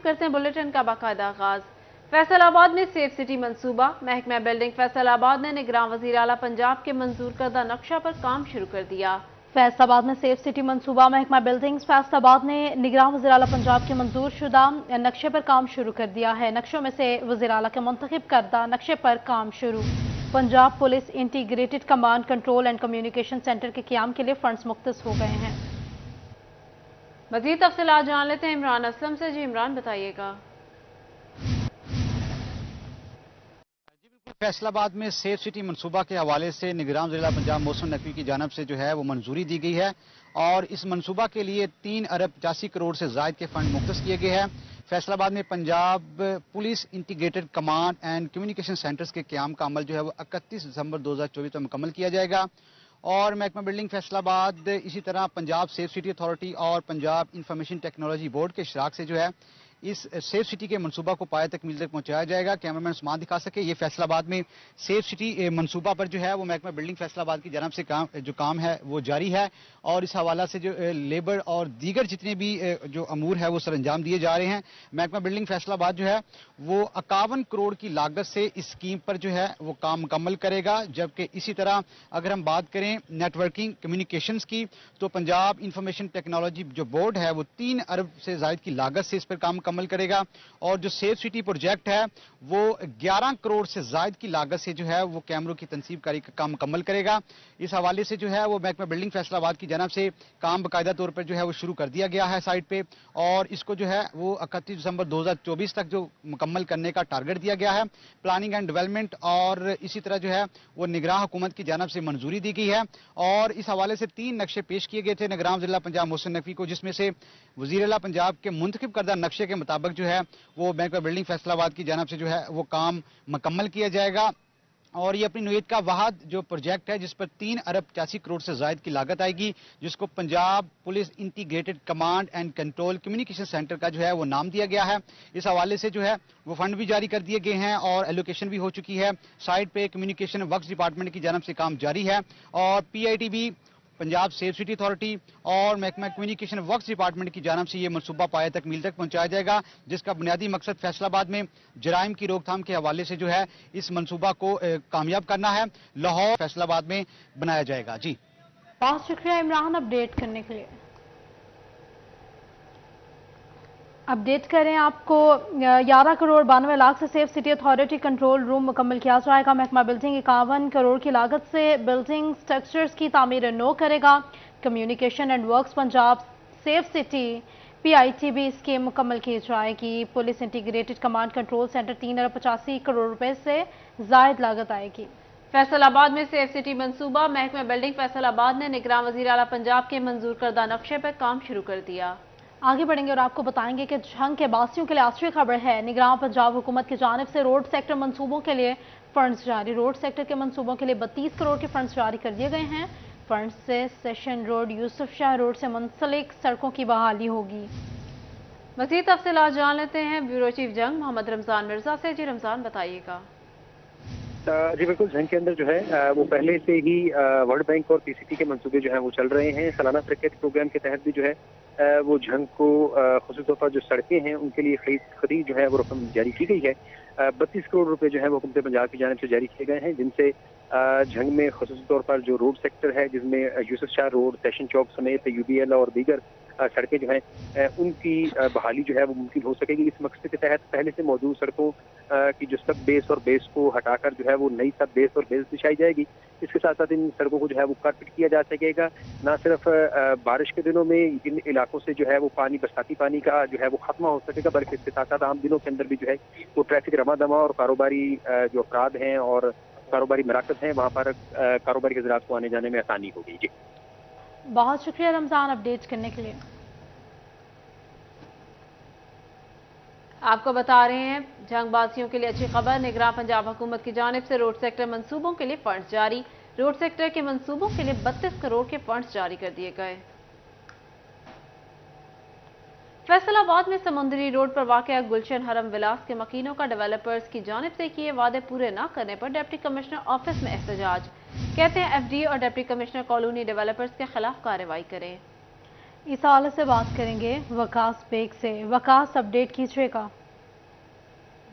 करते हैं बुलेटिन का बाकायदा आगाज। फैसलाबाद में सेफ सिटी मंसूबा। महकमा बिल्डिंग फैसलाबाद ने निगरान वज़ीर आला पंजाब के मंजूर करदा नक्शा पर काम शुरू कर दिया। फैसलाबाद में सेफ सिटी मंसूबा। महकमा बिल्डिंग्स फैसलाबाद ने निगरान वज़ीर आला पंजाब के मंजूर शुदा नक्शे पर काम शुरू कर दिया है। नक्शों में से वज़ीर आला के मुंतखब करदा नक्शे पर काम शुरू। Punjab police integrated command control and communication centre के क़याम के लिए फंड्स मुख्तस हो गए हैं। मज़ीद तफ़सीलात जान लेते हैं इमरान असलम से। जी इमरान, बताइएगा। फैसलाबाद में सेफ सिटी मंसूबा के हवाले से निगरान ज़िला पंजाब मोहसिन नकवी की जानब से जो है वो मंजूरी दी गई है और इस मंसूबा के लिए 3 अरब 85 करोड़ से ज़ायद के फंड मुख्तस किए गए हैं। फैसलाबाद में Punjab police integrated command and communication centres के क़याम का अमल जो है वो 31 दिसंबर 2024 में मुकम्मल किया जाएगा और महकमा बिल्डिंग फैसलाबाद इसी तरह पंजाब सेफ सिटी अथॉरिटी और पंजाब इंफॉर्मेशन टेक्नोलॉजी बोर्ड के इशराक से जो है इस सेफ सिटी के मंसूबा को पाया तकमील तक पहुंचाया जाएगा। कैमरामैन उस्मान दिखा सके, ये फैसलाबाद में सेफ सिटी मंसूबा पर जो है वो महकमा बिल्डिंग फैसलाबाद की जानब से काम है वो जारी है और इस हवाला से जो लेबर और दीगर जितने भी जो अमूर है वो सर अंजाम दिए जा रहे हैं। महकमा बिल्डिंग फैसलाबाद जो है वो 51 करोड़ की लागत से इस स्कीम पर जो है वो काम मुकम्मल करेगा, जबकि इसी तरह अगर हम बात करें नेटवर्किंग कम्युनिकेशंस की तो पंजाब इंफॉर्मेशन टेक्नोलॉजी जो बोर्ड है वो 3 अरब से ज़ायद की लागत से इस पर काम मुकम्मल करेगा और जो सेफ सिटी प्रोजेक्ट है वो 11 करोड़ से ज़ायद की लागत से जो है वो कैमरों की तनसीबकारी का काम मुकम्मल करेगा। इस हवाले से जो है वो महकमा बिल्डिंग फैसलाबाद की जानब से काम बाकायदा तौर पर जो है वो शुरू कर दिया गया है साइट पे और इसको जो है वो 31 दिसंबर 2024 तक जो मुकम्मल करने का टारगेट दिया गया है। प्लानिंग एंड डेवलपमेंट और इसी तरह जो है वो निगरान हुकूमत की जानब से मंजूरी दी गई है और इस हवाले से 3 नक्शे पेश किए गए थे निगरान ज़िला पंजाब मोहसिन नकवी को, जिसमें से वज़ीर आला पंजाब के मुंतखब करदा नक्शे के मुताबिक जो है वो महकमा बिल्डिंग फैसलाबाद की जानब से जो है वो काम मुकम्मल किया जाएगा और ये अपनी नोयत का वाहद जो प्रोजेक्ट है जिस पर 3 अरब 85 करोड़ से ज़ायद की लागत आएगी, जिसको Punjab police integrated command and control communication centre का जो है वो नाम दिया गया है। इस हवाले से जो है वो फंड भी जारी कर दिए गए हैं और एलोकेशन भी हो चुकी है। साइट पे कम्युनिकेशन वर्क्स डिपार्टमेंट की जानब से काम जारी है और PITB Punjab safe city authority और महकमा कम्युनिकेशन वर्क्स डिपार्टमेंट की जानब से ये मनसूबा पाया तकमील तक पहुंचाया जाएगा, जिसका बुनियादी मकसद फैसलाबाद में जराइम की रोकथाम के हवाले से जो है इस मनसूबा को कामयाब करना है। लाहौर फैसलाबाद में बनाया जाएगा। जी बहुत शुक्रिया इमरान अपडेट करने के लिए। अपडेट करें आपको 11 करोड़ 92 लाख से safe city authority control room मुकम्मल किया जाएगा। महकमा बिल्डिंग 51 करोड़ की लागत से बिल्डिंग स्ट्रक्चर्स की तामीर नौ करेगा। Communication and works Punjab safe city PITB scheme मुकम्मल की जाएगी। Police integrated command control centre 3 अरब 85 करोड़ रुपए से जायद लागत आएगी। फैसलाबाद में सेफ सिटी मंसूबा। महकमा बिल्डिंग फैसलाबाद ने निगरान वज़ीर आला पंजाब के मंजूर करदा नक्शे पर काम शुरू कर दिया। आगे बढ़ेंगे और आपको बताएंगे कि झंग के बासियों के लिए आश्चर्य खबर है। निगरान पंजाब हुकूमत की जानिब से रोड सेक्टर मंसूबों के लिए फंड्स जारी। रोड सेक्टर के मंसूबों के लिए 32 करोड़ के फंड्स जारी कर दिए गए हैं। फंड्स से session road Yusuf Shah road से मुंसलिक सड़कों की बहाली होगी। मज़ीद तफ़सीलात जान लेते हैं ब्यूरो चीफ जंग मोहम्मद रमज़ान मिर्जा से। जी रमज़ान, बताइएगा। जी बिल्कुल, जंग के अंदर जो है वो पहले से ही वर्ल्ड बैंक और PCT के मंसूबे जो हैं वो चल रहे हैं। सालाना तरक्याती प्रोग्राम के तहत भी जो है वो जंग को ख़ुसूसी तौर पर जो सड़कें हैं उनके लिए खरीद जो है वो रकम जारी की गई है। 32 करोड़ रुपए जो है वो हुकूमत पंजाब की जानिब से जारी किए गए हैं, जिनसे जंग में ख़ुसूसी तौर पर जो रोड सेक्टर है जिसमें यूसुफ शाह रोड, सेशन चौक समेत UBL और दीगर सड़कें जो हैं उनकी बहाली जो है वो मुमकिन हो सकेगी। इस मकसद के तहत पहले से मौजूद सड़कों की जो सब बेस और बेस को हटाकर जो है वो नई सब बेस और बेस बिछाई जाएगी। इसके साथ साथ इन सड़कों को जो है वो कारपेट किया जा सकेगा। न सिर्फ बारिश के दिनों में इन इलाकों से जो है वो पानी, बरसाती पानी का जो है वो खत्म हो सकेगा, बल्कि इसके साथ साथ आम दिनों के अंदर भी जो है वो ट्रैफिक रमा दमा और कारोबारी जो अफराद हैं और कारोबारी मराकज हैं वहाँ पर कारोबारी हज़रात को आने जाने में आसानी होगी। जी बहुत शुक्रिया रमज़ान अपडेट करने के लिए। आपको बता रहे हैं जंगबाजियों के लिए अच्छी खबर। निगरान पंजाब हुकूमत की जानिब से रोड सेक्टर मंसूबों के लिए फंड्स जारी। रोड सेक्टर के मंसूबों के लिए 32 करोड़ के फंड्स जारी कर दिए गए। फैसलाबाद में समुद्री रोड पर वाक़या गुलशन हरम विलास के मकीनों का डेवलपर्स की जानिब से किए वादे पूरे न करने पर डिप्टी कमिश्नर ऑफिस में एहतजाज। कहते हैं FD और डिप्टी कमिश्नर कॉलोनी डेवलपर्स के खिलाफ कार्रवाई करें। इस हवाले से बात करेंगे वकास बेग से। वकास, अपडेट कीजिएगा।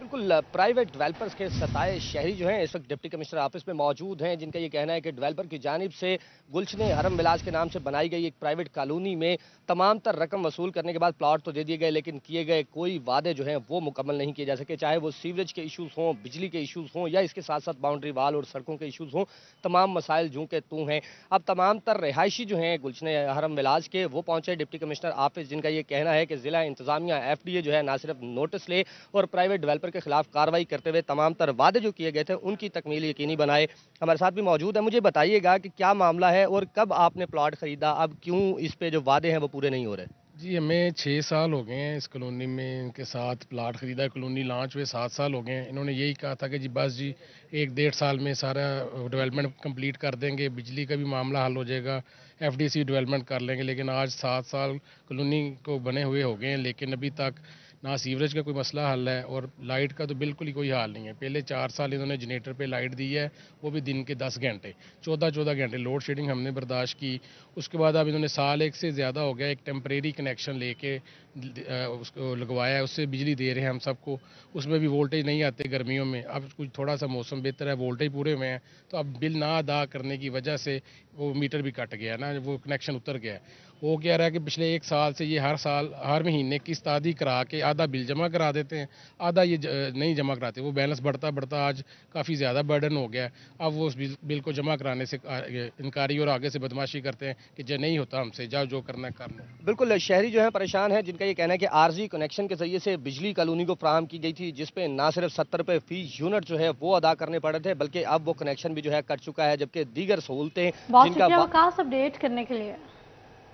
बिल्कुल, प्राइवेट डेवलपर्स के सताए शहरी जो हैं इस वक्त डिप्टी कमिश्नर ऑफिस में मौजूद हैं, जिनका ये कहना है कि डेवलपर की जानिब से गुलशन हरम विलास के नाम से बनाई गई एक प्राइवेट कॉलोनी में तमाम तर रकम वसूल करने के बाद प्लॉट तो दे दिए गए, लेकिन किए गए कोई वादे जो हैं वो मुकम्मल नहीं किए जा सके, चाहे वो सीवरेज के इशूज़ हों, बिजली के इशूज़ हों या इसके साथ साथ बाउंड्री वाल और सड़कों के इशूज़ हों। तमाम मसाइल जूं के तू हैं। अब तमाम तर रिहायशी जो हैं गुलशन हरम विलास के वो पहुंचे डिप्टी कमिश्नर ऑफिस, जिनका ये कहना है कि जिला इंतजामिया FDA जो है ना सिर्फ नोटिस ले और प्राइवेट डेवलपर के खिलाफ कार्रवाई करते हुए तमाम तर वादे जो किए गए थे उनकी तकमील यकीनी बनाए। हमारे साथ भी मौजूद है। मुझे बताइएगा कि क्या मामला है और कब आपने प्लॉट खरीदा, अब क्यों इस पे जो वादे हैं वो पूरे नहीं हो रहे? जी, हमें 6 साल हो गए हैं इस कॉलोनी में इनके साथ प्लाट ख़रीदा है। कॉलोनी लॉन्च हुए 7 साल हो गए हैं। इन्होंने यही कहा था कि जी बस जी 1-1.5 साल में सारा डेवलपमेंट कंप्लीट कर देंगे, बिजली का भी मामला हल हो जाएगा, FDC डेवलपमेंट कर लेंगे। लेकिन आज 7 साल कॉलोनी को बने हुए हो गए हैं, लेकिन अभी तक ना सीवरेज का कोई मसला हल है और लाइट का तो बिल्कुल ही कोई हाल नहीं है। पहले 4 साल इन्होंने जनरेटर पे लाइट दी है, वो भी दिन के 10 घंटे, 14-14 घंटे लोड शेडिंग हमने बर्दाश्त की। उसके बाद अब इन्होंने साल एक से ज़्यादा हो गया एक टेम्परेरी कनेक्शन लेके उसको लगवाया है, उससे बिजली दे रहे हैं हम सबको। उसमें भी वोल्टेज नहीं आते गर्मियों में। अब कुछ थोड़ा सा मौसम बेहतर है, वोल्टेज पूरे हुए हैं, तो अब बिल ना अदा करने की वजह से वो मीटर भी कट गया ना, वो कनेक्शन उतर गया है। वो कह रहा है कि पिछले 1 साल से ये हर साल हर महीने किस्त आधी करा के आधा बिल जमा करा देते हैं, आधा ये नहीं जमा कराते। वो बैलेंस बढ़ता बढ़ता आज काफ़ी ज़्यादा बर्डन हो गया है। अब वो उस बिल को जमा कराने से इनकारी और आगे से बदमाशी करते हैं कि जो नहीं होता हमसे, जाओ जो करना है कर लो। बिल्कुल, शहरी जो है परेशान है, जिनका ये कहना है कि आरजी कनेक्शन के जरिए से बिजली कॉलोनी को फराहम की गई थी, जिसपे ना सिर्फ 70 रुपये फी यूनिट जो है वो अदा करने पड़े थे, बल्कि अब वो कनेक्शन भी जो है कट चुका है, जबकि दीगर सहूलतें जिनका वकास अपडेट करने के लिए।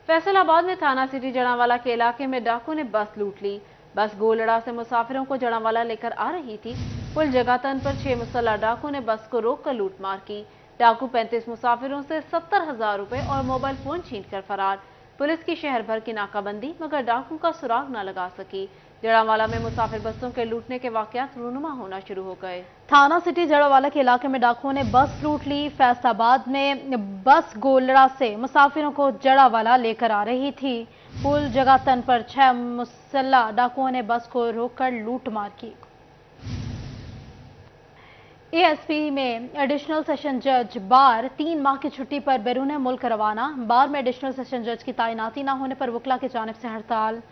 फैसलाबाद में थाना सिटी जड़ावाला के इलाके में डाकू ने बस लूट ली। बस गोलड़ा से मुसाफिरों को जड़ावाला लेकर आ रही थी। पुल जगातन पर 6 मुसल्लह डाकू ने बस को रोककर लूटमार की। डाकू 35 मुसाफिरों से 70,000 रुपए और मोबाइल फोन छीनकर फरार। पुलिस की शहर भर की नाकाबंदी, मगर डाकू का सुराग न लगा सकी। जड़ावाला में मुसाफिर बसों के लूटने के वाकयात रूनुमा होना शुरू हो गए। थाना सिटी जड़ावाला के इलाके में डाकुओं ने बस लूट ली। फैसलाबाद में बस गोलड़ा से मुसाफिरों को जड़ावाला लेकर आ रही थी। पुल जगातन पर 6 मुसल्लह डाकुओं ने बस को रोककर लूटमार की। ASP में एडिशनल सेशन जज बार 3 माह की छुट्टी पर बैरून मुल्क रवाना। बार में एडिशनल सेशन जज की तैनाती न होने पर वकला की जानिब से हड़ताल।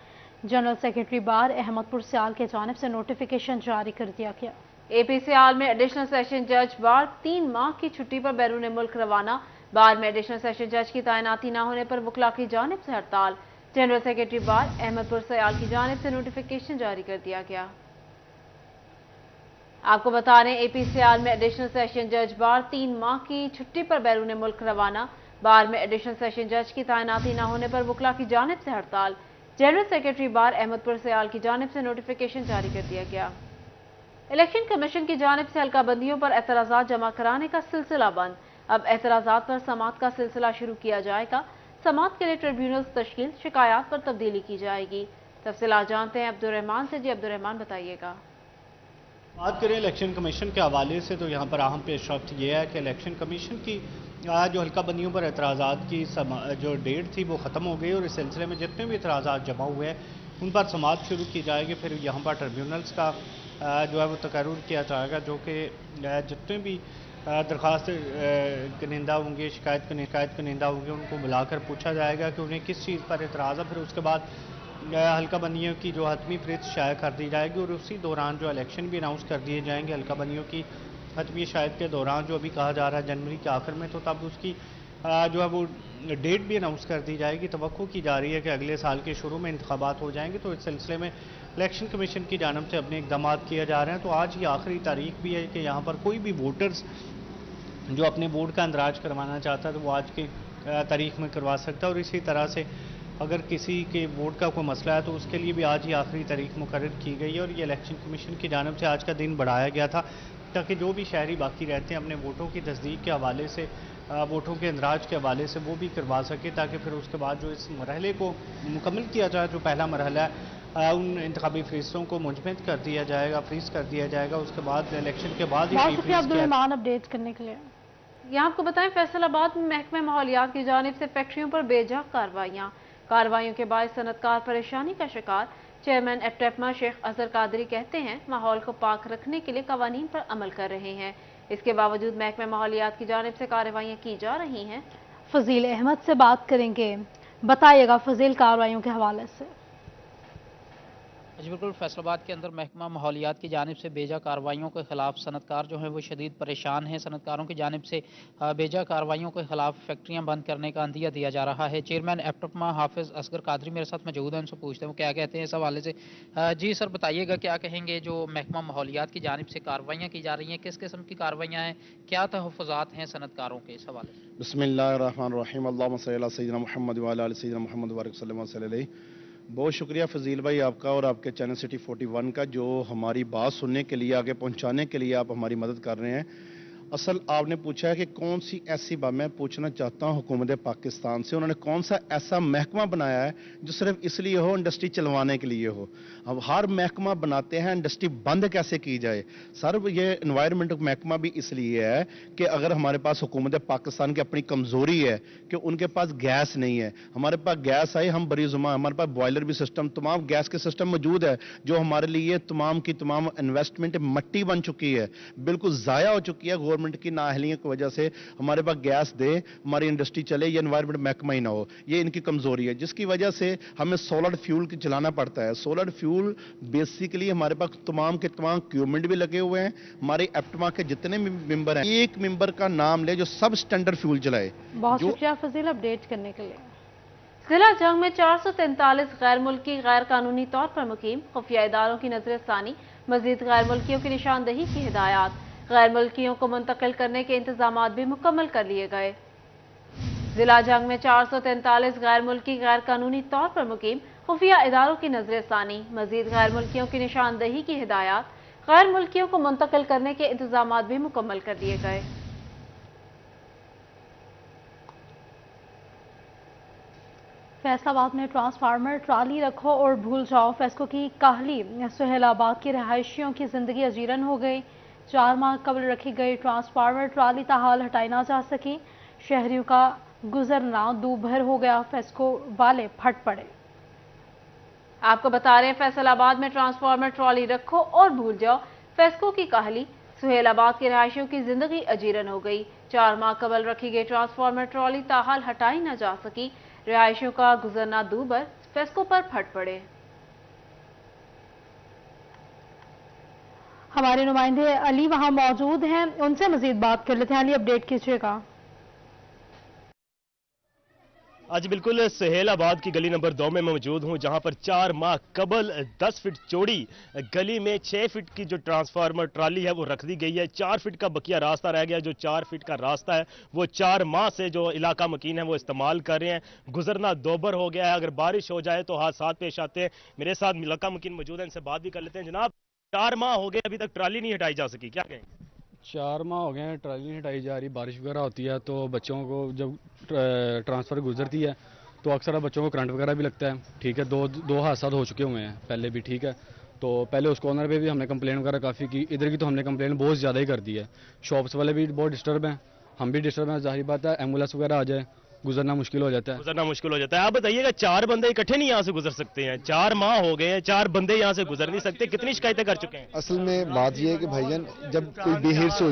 जनरल सेक्रेटरी बार अहमदपुर सियाल के जानिब से नोटिफिकेशन जारी कर दिया गया। AP सियाल में एडिशनल सेशन जज बार 3 माह की छुट्टी पर बैरून मुल्क रवाना। बार में एडिशनल सेशन जज की तैनाती न होने पर वकला की जानिब से हड़ताल। जनरल सेक्रेटरी बार अहमदपुर सियाल की जानिब से नोटिफिकेशन जारी कर दिया गया। आपको बता रहे हैं, AP सियाल में एडिशनल सेशन जज बार 3 माह की छुट्टी पर बैरून मुल्क रवाना। बार में एडिशनल सेशन जज की तैनाती न होने पर वकला की जानिब से हड़ताल। जनरल सेक्रेटरी बार अहमदपुर सियाल की जानिब से नोटिफिकेशन जारी कर दिया गया। इलेक्शन कमीशन की जानिब से हल्का बंदियों पर एतराज़ात जमा कराने का सिलसिला बंद। अब एतराज़ात पर समाअत का सिलसिला शुरू किया जाएगा। समाअत के लिए ट्रिब्यूनल्स तश्कील, शिकायत पर तब्दीली की जाएगी। तफसीलात जानते हैं अब्दुर्रहमान से। जी अब्दुर्रहमान, बताइएगा। बात करें इलेक्शन कमीशन के हवाले से तो यहाँ पर अहम पेश रफ्त यह है कि इलेक्शन कमीशन की जो हल्का बंदियों पर एतराज़ात की जो डेट थी वो ख़त्म हो गई और इस सिलसिले में जितने भी एतराज़ात जमा हुए हैं उन पर समाअत शुरू की जाएगी। फिर यहाँ पर ट्रिब्यूनल्स का जो है वो तकर्रुर किया जाएगा, जो कि जितने भी दरख्वास्त कनिंदा होंगे, शिकायत कनिंदा होंगे, उनको बुलाकर पूछा जाएगा कि उन्हें किस चीज़ पर एतराज़ है। फिर उसके बाद हल्का बंदियों की जो हतमी फहरिस्त शाया कर दी जाएगी और उसी दौरान जो इलेक्शन भी अनाउंस कर दिए जाएंगे। हल्का बंदियों की हतमी शायद के दौरान जो अभी कहा जा रहा है जनवरी के आखिर में, तो तब उसकी जो है वो डेट भी अनाउंस कर दी जाएगी। तवक्को की जा रही है कि अगले साल के शुरू में इंतखाबात हो जाएंगे, तो इस सिलसिले में इलेक्शन कमीशन की जानब से अपने इक़दाम किए जा रहे हैं। तो आज ही आखिरी तारीख भी है कि यहाँ पर कोई भी वोटर्स जो अपने वोट का इंदराज करवाना चाहता है तो वो आज की तारीख में करवा सकता है। और इसी तरह से अगर किसी के वोट का कोई मसला है तो उसके लिए भी आज ही आखिरी तारीख मुकर्रर की गई है। और ये इलेक्शन कमीशन की जानब से आज का दिन बढ़ाया गया था ताकि जो भी शहरी बाकी रहते हैं अपने वोटों की तस्दीक के हवाले से, वोटों के इंदराज के हवाले से वो भी करवा सके, ताकि फिर उसके बाद जो इस मरहले को मुकम्मल किया जाए, जो पहला मरहला है, उन इंतखाबी फरिश्तों को मुंजमद कर दिया जाएगा, फ्रीज कर दिया जाएगा। उसके बाद इलेक्शन के बाद ही अब्दुर्रहमान अपडेट करने के लिए। यहाँ आपको बताएं, फैसलाबाद में महकमे माहौलियात की जानिब से फैक्ट्रियों पर बेजा कार्रवाइयाँ। कार्रवाइयों के बाद सनतकार परेशानी का शिकार। चेयरमैन एप्टेपमा शेख अजहर कादरी कहते हैं माहौल को पाक रखने के लिए कवानीन पर अमल कर रहे हैं। इसके बावजूद महकमा माहौलियात की जानिब से कार्रवाइयाँ की जा रही हैं। फजील अहमद से बात करेंगे, बताइएगा फजील कार्रवाइयों के हवाले से। जी बिल्कुल, फैसलाबाद के अंदर महकमा माहौलियात की जानिब से बेजा कार्रवाइयों के खिलाफ सनतकार जो हैं वो शदीद परेशान हैं। सनतकारों की जानिब से बेजा कार्रवाइयों के खिलाफ फैक्ट्रियां बंद करने का अंदिया दिया जा रहा है। चेयरमैन एप्टेपमा हाफिज असगर कादरी मेरे साथ मौजूद हैं, उनसे पूछते हैं वो क्या कहते हैं इस हवाले से। जी सर, बताइएगा क्या कहेंगे जो महकमा माहौलियात की जानिब से कार्रवाइयाँ की जा रही हैं, किस किस्म की कार्रवाइयाँ हैं, क्या तहफ़्फ़ुज़ात हैं सनतकारों के इस हवाले से। बिस्मिल्लाहिर्रहमानिर्रहीम, अल्लाहुम्मा सल्ली अला सय्यिदिना मुहम्मद व अला आलि सय्यिदिना मुहम्मद व बारिक वसल्लम अलैहि। बहुत शुक्रिया फजील भाई आपका और आपके चैनल सिटी 41 का, जो हमारी बात सुनने के लिए, आगे पहुंचाने के लिए आप हमारी मदद कर रहे हैं। असल आपने पूछा है कि कौन सी ऐसी बात, मैं पूछना चाहता हूं हुकूमत पाकिस्तान से, उन्होंने कौन सा ऐसा महकमा बनाया है जो सिर्फ इसलिए हो इंडस्ट्री चलवाने के लिए हो। अब हर महकमा बनाते हैं, इंडस्ट्री बंद कैसे की जाए। सर ये एनवायरनमेंट महकमा भी इसलिए है कि अगर हमारे पास हुकूमत पाकिस्तान की अपनी कमजोरी है कि उनके पास गैस नहीं है, हमारे पास गैस आई, हम बड़ी जुमा, हमारे पास बॉयलर भी सिस्टम, तमाम गैस के सिस्टम मौजूद है, जो हमारे लिए तमाम की तमाम इन्वेस्टमेंट मट्टी बन चुकी है, बिल्कुल ज़ाया हो चुकी है। गवर्नमेंट की नाअहलियों की वजह से हमारे पास गैस दे, हमारी इंडस्ट्री चले, ये एनवायरनमेंट महकमा ही ना हो, ये इनकी कमजोरी है, जिसकी वजह से हमें सोलर फ्यूल की चलाना पड़ता है। सोलर फ्यूल बेसिकली हमारे पास तमाम के तमाम इक्विपमेंट भी लगे हुए हैं। हमारे एप्टेमा के जितने भी मेंबर हैं, एक मेंबर का नाम ले जो सब स्टैंडर्ड फ्यूल चलाए। बहुत शुक्रिया फजील अपडेट करने के लिए। जिला जंग में 443 गैर मुल्की गैर कानूनी तौर पर मुकीम, खुफिया इदारों की नजरसानी, मजीद गैर मुल्कियों की निशानदही की हिदायत। गैर मुल्कियों को मुंतकिल करने के इंतजाम भी मुकम्मल कर लिए गए। जिला जंग में 443 गैर मुल्की गैर कानूनी तौर पर मुकीम, खुफिया इदारों की नजरसानी, मजीद गैर मुल्कियों की निशानदही की हिदायत, गैर मुल्कियों को मुंतकिल करने के इंतजाम भी मुकम्मल कर दिए गए। फैसलाबाद में ट्रांसफार्मर ट्राली रखो और भूल जाओ, फेस्को की काहली सुहेलाबाद की रहायशियों की जिंदगी अजीरन हो गई। 4 माह कबल रखी गई ट्रांसफार्मर ट्राली ताहाल हटाई ना जा सकी। शहरियों का गुजरना दूभर हो गया, फेस्को वाले फट पड़े। आपको बता रहे हैं फैसलाबाद में ट्रांसफार्मर ट्रॉली रखो और भूल जाओ, फेस्को की काहली सुहेलाबाद के रहायशियों की जिंदगी अजीरन हो गई। 4 माह कबल रखी गई ट्रांसफार्मर ट्रॉली ताहाल हटाई ना जा सकी। रहायशियों का गुजरना दूभर, फेस्को पर फट पड़े। हमारे नुमाइंदे अली वहां मौजूद हैं, उनसे मजीद बात कर लेते हैं। अली अपडेट कीजिएगा। आज बिल्कुल सहेलाबाद की गली नंबर 2 में मौजूद हूं, जहां पर 4 माह कबल 10 फीट चौड़ी गली में 6 फीट की जो ट्रांसफार्मर ट्राली है वो रख दी गई है। 4 फीट का बकिया रास्ता रह गया। जो 4 फीट का रास्ता है वो 4 माह से जो इलाका मकीन है वो इस्तेमाल कर रहे हैं। गुजरना दोबर हो गया है, अगर बारिश हो जाए तो हादसात पेश आते हैं। मेरे साथ इलाका मकीन मौजूद है, इनसे बात भी कर लेते हैं। जनाब, 4 माह हो गए अभी तक ट्राली नहीं हटाई जा सकी, क्या कहेंगे? 4 माह हो गए हैं, ट्राली नहीं हटाई जा रही। बारिश वगैरह होती है तो बच्चों को जब ट्रांसफ़र गुजरती है तो अक्सर बच्चों को करंट वगैरह भी लगता है। ठीक है, दो हादसा हो चुके हुए हैं पहले भी। ठीक है, तो पहले उस कॉर्नर पे भी हमने कंप्लेन वगैरह काफ़ी की, इधर की तो हमने कंप्लेन बहुत ज़्यादा ही कर दी है। शॉप्स वाले भी बहुत डिस्टर्ब हैं, हम भी डिस्टर्ब हैं। जाहिर बात है एम्बुलेंस वगैरह आ जाए गुजरना मुश्किल हो जाता है। आप बताइएगा, 4 बंदे इकट्ठे नहीं यहाँ से गुजर सकते हैं। 4 माह हो गए हैं, 4 बंदे यहाँ से गुजर नहीं सकते। कितनी शिकायतें कर चुके हैं? असल में बात यह है कि भाईजान, जब कोई बेहिर्स हो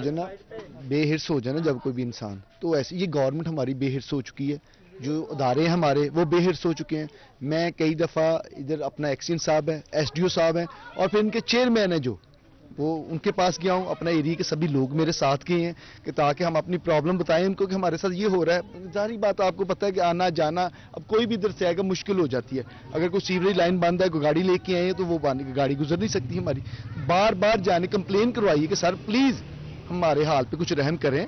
जाए ना जब कोई भी इंसान, तो ऐसे ये गवर्नमेंट हमारी बेहिर्स हो चुकी है, जो अदारे हैं हमारे वो बेहिर्स हो चुके हैं। मैं कई दफ़ा इधर अपना एक्सीडेंट साहब है, SDO साहब हैं, और फिर इनके चेयरमैन है जो, वो उनके पास गया हूँ। अपना एरिया के सभी लोग मेरे साथ गए हैं कि ताकि हम अपनी प्रॉब्लम बताएं उनको कि हमारे साथ ये हो रहा है। जारी बात आपको पता है कि आना जाना अब कोई भी इधर से आएगा मुश्किल हो जाती है। अगर कोई सीवरेज लाइन बंद है, कोई गाड़ी लेके आए हैं तो वो गाड़ी गुजर नहीं सकती हमारी। बार बार जाने कंप्लेन करवाइए कि सर प्लीज़ हमारे हाल पे कुछ रहम करें।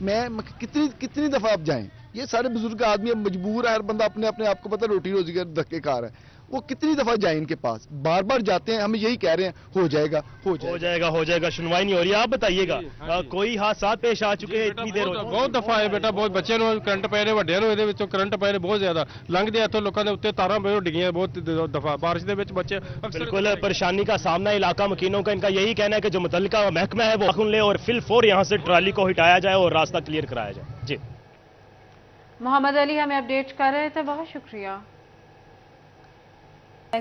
मैं कितनी दफ़ा आप जाएं, ये सारे बुजुर्ग आदमी अब मजबूर है, हर बंदा अपने आप को पता रोटी रोजी का धक्के खा रहा है। वो कितनी दफा जाए इनके पास, बार बार जाते हैं, हमें यही कह रहे हैं हो जाएगा। सुनवाई नहीं हो रही। आप बताइएगा, कोई हादसा पेश आ चुके हैं इतनी देर? बहुत दफा है बेटा, बहुत बच्चे करंट पै रहे, ਵੱਡਿਆਂ ਨੂੰ ਇਹਦੇ ਵਿੱਚੋਂ ਕਰੰਟ ਪੈ ਰਹੇ ਬਹੁਤ ਜ਼ਿਆਦਾ। ਲੰਘਦੇ ਇੱਥੋਂ ਲੋਕਾਂ ਦੇ ਉੱਤੇ ਤਾਰਾਂ ਬਹੁਤ ਡਿੱਗੀਆਂ ਬਹੁਤ ਦਫਾ ਬਾਰਿਸ਼ ਦੇ ਵਿੱਚ ਬੱਚੇ। बिल्कुल परेशानी का सामना इलाका मकीनों का, इनका यही कहना है कि जो मुतल्लिका महकमा है वो ले और फिल फोर यहाँ से ट्राली को हटाया जाए और रास्ता क्लियर कराया जाए। जी मोहम्मद अली हमें अपडेट कर रहे थे, बहुत शुक्रिया।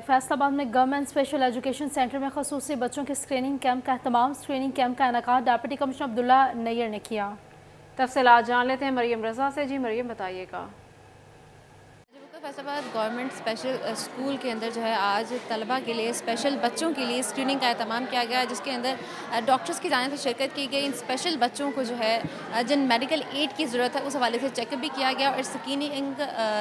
फैसलाबाद में गवर्नमेंट स्पेशल एजुकेशन सेंटर में खसूसी बच्चों के स्क्रीनिंग कैंप का अहतमाम। स्क्रीनिंग कैंप का इनेकाद डिप्टी कमिश्नर अब्दुल्ला नैयर ने किया। तफसीलात जान लेते हैं मरियम रजा से। जी मरियम, बताइएगा। फैसलाबाद गवर्नमेंट स्पेशल स्कूल के अंदर जो है आज तलबा के लिए स्पेशल बच्चों के लिए स्क्रीनिंग का एहतमाम किया गया, जिसके अंदर डॉक्टर्स की जानिब से शिरकत की गई। इन स्पेशल बच्चों को जो है जिन मेडिकल एड की ज़रूरत है उस हवाले से चेकअप भी किया गया और स्क्रीनिंग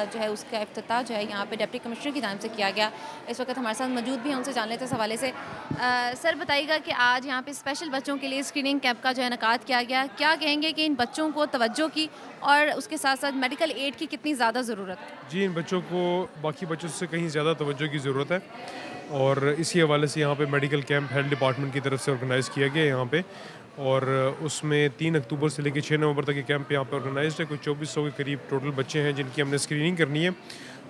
जो है उसका इफ्तिताह जो है यहाँ पे डिप्टी कमिश्नर की जानिब से किया गया। इस वक्त हमारे साथ मौजूद भी हैं, उनसे जान लेते हैं इस हवाले से। सर बताइएगा कि आज यहाँ पे स्पेशल बच्चों के लिए स्क्रीनिंग कैंप का जो है इनेकाद किया गया, क्या कहेंगे कि इन बच्चों को तवज्जो की और उसके साथ साथ मेडिकल एड की कितनी ज़्यादा ज़रूरत है? जी, इन बच्चों को बाकी बच्चों से कहीं ज़्यादा तवज्जो की ज़रूरत है और इसी हवाले से यहाँ पे मेडिकल कैंप हेल्थ डिपार्टमेंट की तरफ से ऑर्गेनाइज़ किया गया है यहाँ पे, और उसमें 3 अक्टूबर से लेकर 6 नवंबर तक ये कैंप यहाँ पे ऑर्गेनाइज्ड है। कोई 2400 के करीब टोटल बच्चे हैं जिनकी हमने स्क्रीनिंग करनी है,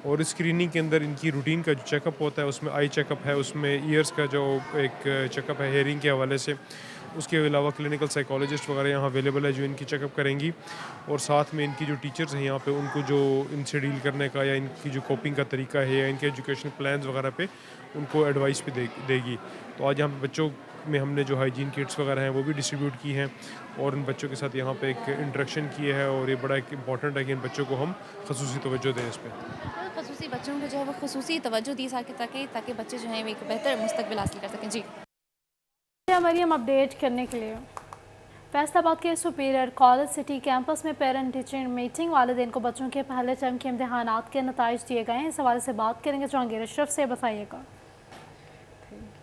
और इस स्क्रीनिंग के अंदर इनकी रूटीन का जो चेकअप होता है उसमें आई चेकअप है, उसमें ईयर्स का जो एक चेकअप है हेयरिंग के हवाले से, उसके अलावा क्लिनिकल साइकोलॉजिस्ट वगैरह यहाँ अवेलेबल है जो इनकी चेकअप करेंगी, और साथ में इनकी जो टीचर्स हैं यहाँ पे उनको जो इनसे डील करने का या इनकी जो कोपिंग का तरीका है या इनके एजुकेशनल प्लान्स वगैरह पे उनको एडवाइस भी देगी। तो आज यहाँ पे बच्चों में हमने जो हाइजीन किट्स वगैरह हैं वो भी डिस्ट्रीब्यूट की हैं और उन बच्चों के साथ यहाँ पे एक इंटरेक्शन किया है, और ये बड़ा एक इंपॉर्टेंट है कि इन बच्चों को हम खसूसी तवज्जो दें इस पर। खसूसी बच्चों को जो है वो खसूसी तवज्जो दी ताकि बच्चे जो हैं एक बेहतर मुस्तकबिल हासिल कर सकें। जी मरियम, अपडेट करने के लिए। फैसलाबाद के सुपीरियर कॉलेज सिटी कैंपस में पेरेंट टीचर मीटिंग, वालिदैन को बच्चों के पहले टर्म के इम्तिहानात के नताइज दिए गए हैं। इस हवाले से बात करेंगे जहांगीर अशरफ से, बताइएगा।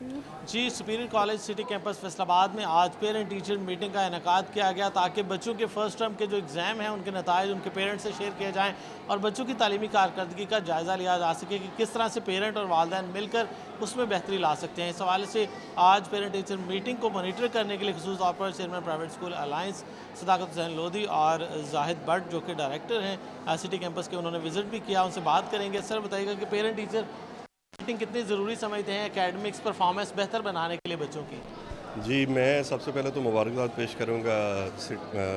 जी, superior college city campus Faisalabad में आज पेरेंट टीचर मीटिंग का इनेकाद किया गया ताकि बच्चों के फर्स्ट टर्म के जो एग्ज़ाम हैं उनके नताइज उनके पेरेंट्स से शेयर किए जाएं और बच्चों की तालीमी कारकर्दगी का जायज़ा लिया जा सके कि किस तरह से पेरेंट और वालिदैन मिलकर उसमें बेहतरी ला सकते हैं। इस हवाले से आज पेरेंट टीचर मीटिंग को मॉनिटर करने के लिए खुसूस तौर पर चेयरमैन प्राइवेट स्कूल अलायंस सदाकत हुसैन लोधी और जाहिद भट्ट जो कि डायरेक्टर हैं सिटी कैंपस के, उन्होंने विज़िट भी किया। उनसे बात करेंगे। सर बताइएगा कि पेरेंट टीचर मीटिंग कितनी ज़रूरी समझते हैं एकेडमिक्स परफॉर्मेंस बेहतर बनाने के लिए बच्चों की? जी, मैं सबसे पहले तो मुबारकबाद पेश करूंगा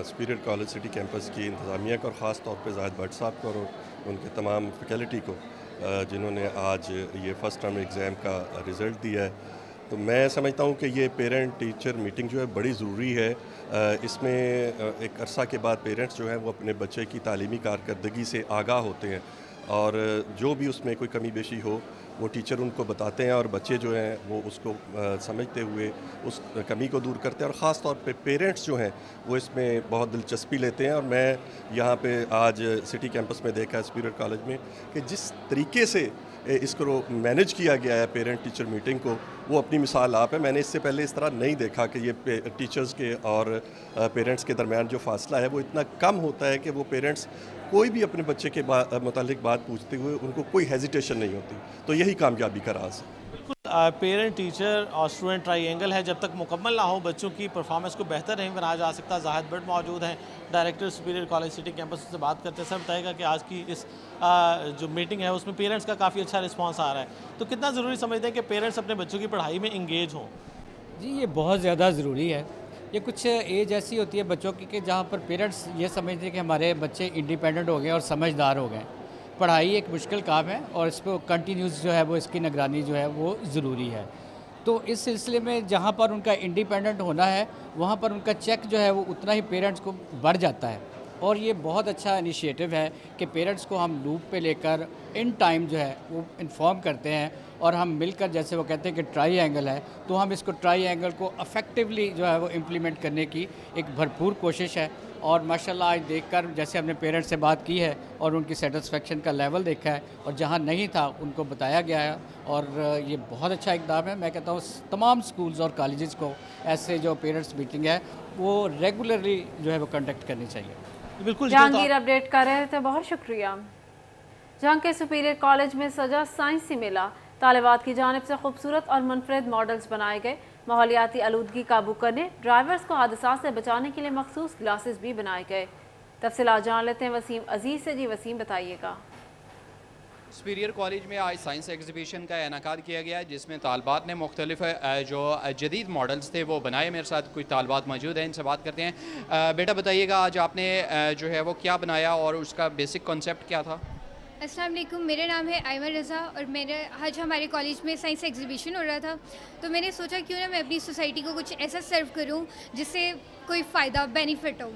सुपीरियर कॉलेज सिटी कैंपस की इंतज़ामिया को और ख़ास तौर पे जाहिद भट्ट साहब को और उनके तमाम फैकल्टी को जिन्होंने आज ये फ़र्स्ट टर्म एग्ज़ाम का रिज़ल्ट दिया है। तो मैं समझता हूँ कि ये पेरेंट टीचर मीटिंग जो है बड़ी ज़रूरी है। इसमें एक अरसा के बाद पेरेंट्स जो हैं वो अपने बच्चे की तालीमी कारकर्दगी से आगाह होते हैं और जो भी उसमें कोई कमी बेशी हो वो टीचर उनको बताते हैं और बच्चे जो हैं वो उसको समझते हुए उस कमी को दूर करते हैं, और ख़ास तौर पे पेरेंट्स जो हैं वो इसमें बहुत दिलचस्पी लेते हैं। और मैं यहाँ पे आज सिटी कैंपस में देखा सुपीरियर कॉलेज में कि जिस तरीके से इसको मैनेज किया गया है पेरेंट टीचर मीटिंग को, वो अपनी मिसाल आप है। मैंने इससे पहले इस तरह नहीं देखा कि ये टीचर्स के और पेरेंट्स के दरमियान जो फासला है वो इतना कम होता है कि वो पेरेंट्स कोई भी अपने बच्चे के मुतालिक बात पूछते हुए उनको कोई हेजिटेशन नहीं होती। तो यही कामयाबी का राज है। पेरेंट टीचर और स्टूडेंट ट्राइएंगल है, जब तक मुकम्मल ना हो बच्चों की परफॉर्मेंस को बेहतर नहीं बनाया जा सकता। जाहिद भट्ट मौजूद हैं, director superior college city campus से बात करते हैं। सर बताएगा कि आज की इस जो मीटिंग है उसमें पेरेंट्स का काफ़ी अच्छा रिस्पॉन्स आ रहा है, तो कितना ज़रूरी समझते हैं कि पेरेंट्स अपने बच्चों की पढ़ाई में इंगेज हों? जी, ये बहुत ज़्यादा ज़रूरी है। ये कुछ एज ऐसी होती है बच्चों की कि जहाँ पर पेरेंट्स ये समझते हैं कि हमारे बच्चे इंडिपेंडेंट हो गए और समझदार हो गए। पढ़ाई एक मुश्किल काम है और इस पर कंटिन्यूस जो है वो इसकी निगरानी जो है वो ज़रूरी है। तो इस सिलसिले में जहाँ पर उनका इंडिपेंडेंट होना है वहाँ पर उनका चेक जो है वो उतना ही पेरेंट्स को बढ़ जाता है, और ये बहुत अच्छा इनिशिएटिव है कि पेरेंट्स को हम लूप पे लेकर इन टाइम जो है वो इन्फॉर्म करते हैं और हम मिलकर, जैसे वो कहते हैं कि ट्राई एंगल है, तो हम इसको ट्राई एंगल को अफेक्टिवली जो है वो इम्प्लीमेंट करने की एक भरपूर कोशिश है। और माशाल्लाह आज देखकर जैसे हमने पेरेंट्स से बात की है और उनकी सेटिस्फेक्शन का लेवल देखा है और जहाँ नहीं था उनको बताया गया है, और ये बहुत अच्छा इकदाम है। मैं कहता हूँ तमाम स्कूल्स और कॉलेजेस को ऐसे जो पेरेंट्स मीटिंग है वो रेगुलरली जो है वो कंडक्ट करनी चाहिए। बिल्कुल जहांगीर अपडेट कर रहे थे, बहुत शुक्रिया। जहां के सुपीरियर कॉलेज में सजा साइंसी मेला, तालिबात की जानिब से खूबसूरत और मुनफरद मॉडल्स बनाए गए। माहौलियाती आलूदगी काबू करने, ड्राइवर्स को हादसात से बचाने के लिए मखसूस ग्लासेस भी बनाए गए। तफसीलात जान लेते हैं वसीम अजीज से। जी वसीम, बताइएगा। सुपीरियर कॉलेज में आज साइंस एग्जीबिशन का इनेकाद किया गया जिसमें तालबात ने मुख्तलिफ जो जदीद मॉडल्स थे वो बनाए। मेरे साथ कुछ तालबात मौजूद हैं, इनसे बात करते हैं। बेटा बताइएगा आज आपने जो है वो क्या बनाया और उसका बेसिक कॉन्सेप्ट क्या था? अस्सलाम वालेकुम, मेरा नाम है आयमन रज़ा और मेरे आज हमारे कॉलेज में साइंस एग्जीबिशन हो रहा था, तो मैंने सोचा क्यों ना मैं अपनी सोसाइटी को कुछ ऐसा सर्व करूं जिससे कोई फ़ायदा बेनिफिट हो।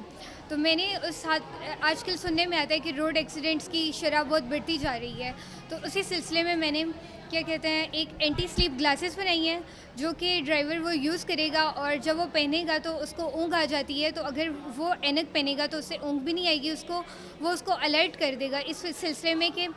तो मैंने उस साथ आजकल सुनने में आता है कि रोड एक्सीडेंट्स की शरह बहुत बढ़ती जा रही है, तो उसी सिलसिले में मैंने क्या कहते हैं एक एंटी स्लीप ग्लासेस बनाई हैं जो कि ड्राइवर वो यूज़ करेगा और जब वो पहनेगा तो उसको ऊँघ आ जाती है, तो अगर वो ऐनक पहनेगा तो उससे ऊँघ भी नहीं आएगी उसको, वो उसको अलर्ट कर देगा इस सिलसिले में कि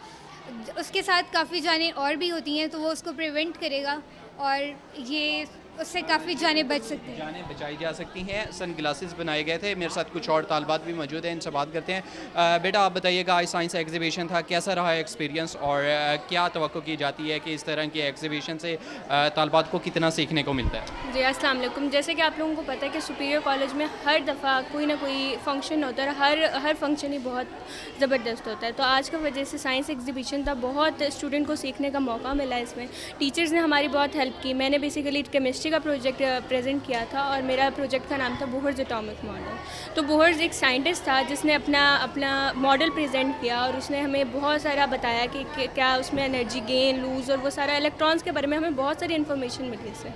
उसके साथ काफ़ी जानें और भी होती हैं तो वो उसको प्रिवेंट करेगा और ये उससे काफ़ी जानें बच सकती हैं, जानें बचाई जा सकती हैं। सन ग्लासेस बनाए गए थे। मेरे साथ कुछ और तालबात भी मौजूद हैं, इनसे बात करते हैं। बेटा आप बताइएगा, आज साइंस एग्जीबिशन था, कैसा रहा एक्सपीरियंस और क्या तवक्को की जाती है कि इस तरह की एग्जीबिशन से तालबात को कितना सीखने को मिलता है? जी अस्सलाम वालेकुम। जैसे कि आप लोगों को पता है कि सुपीरियर कॉलेज में हर दफ़ा कोई ना कोई फंक्शन होता है, हर फंक्शन ही बहुत ज़बरदस्त होता है। तो आज की वजह से साइंस एग्जीबिशन था, बहुत स्टूडेंट को सीखने का मौका मिला इसमें। टीचर्स ने हमारी बहुत हेल्प की। मैंने बेसिकली केमिस्ट्री का प्रोजेक्ट प्रेजेंट किया था और मेरा प्रोजेक्ट का नाम था बोहर्स एटॉमिक मॉडल। तो बोहर्स एक साइंटिस्ट था जिसने अपना मॉडल प्रेजेंट किया और उसने हमें बहुत सारा बताया कि क्या उसमें एनर्जी गेन लूज़ और वो सारा इलेक्ट्रॉन्स के बारे में हमें बहुत सारी इन्फॉर्मेशन मिली इससे।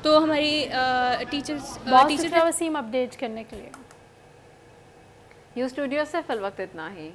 तो हमारी टीचर्स वसीम अपडेट करने के लिए यू स्टूडियो से फिल वक्त इतना ही।